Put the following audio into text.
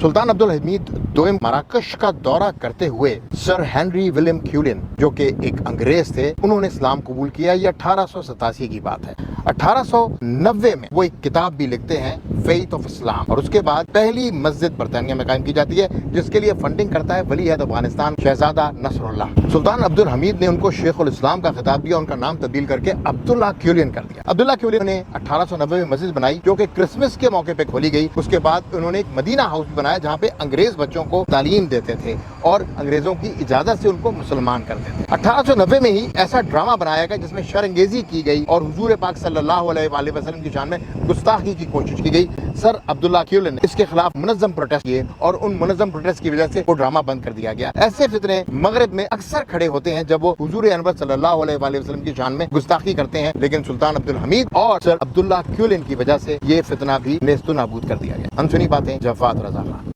सुल्तान अब्दुल हमीद दोम मराकश का दौरा करते हुए सर हेनरी विलियम क्यूलिन, जो कि एक अंग्रेज थे, उन्होंने इस्लाम कबूल किया। ये 1887 की बात है। 1890 में वो एक किताब भी लिखते हैं, फेथ ऑफ इस्लाम, और उसके बाद पहली मस्जिद बरतानिया में कायम की जाती है, जिसके लिए फंडिंग करता है वली अहद अफगानिस्तान शहजादा नसरुल्लाह। सुल्तान अब्दुल हमीद ने उनको शेख उल इस्लाम का खिताब दिया, उनका नाम तब्दील करके अब्दुल्ला क्यूलिन कर दिया। अब्दुल्ला क्यूलिन ने 1890 में मस्जिद बनाई, जो कि क्रिसमस के मौके पे खोली गई। उसके बाद उन्होंने एक मदीना हाउस भी बनाया, जहाँ पे अंग्रेज बच्चों को तालीम देते थे और अंग्रेजों की इजाजत से उनको मुसलमान करते थे। 1890 में ही ऐसा ड्रामा बनाया गया जिसमें शर्मंगेजी की गई और हुजूर पाक सल्लल्लाहु अलैहि वसल्लम की शान में गुस्ताखी की कोशिश की गई। सर अब्दुल्ला क्यूलिन ने इसके खिलाफ मुनज़्ज़म प्रोटेस्ट किए और उन मुनज़्ज़म प्रोटेस्ट की वजह से वो ड्रामा बंद कर दिया गया। ऐसे फितने मगरिब में अक्सर खड़े होते हैं जब वो हुजूर अनवर सल्लल्लाहु अलैहि वसल्लम की शान में गुस्ताखी करते हैं, लेकिन सुल्तान अब्दुल हमीद और सर अब्दुल्ला क्यूलिन की वजह से ये फितना भी नेस्तनाबूद कर दिया गया। अनसुनी बातें, जफ़ात रज़ा खान।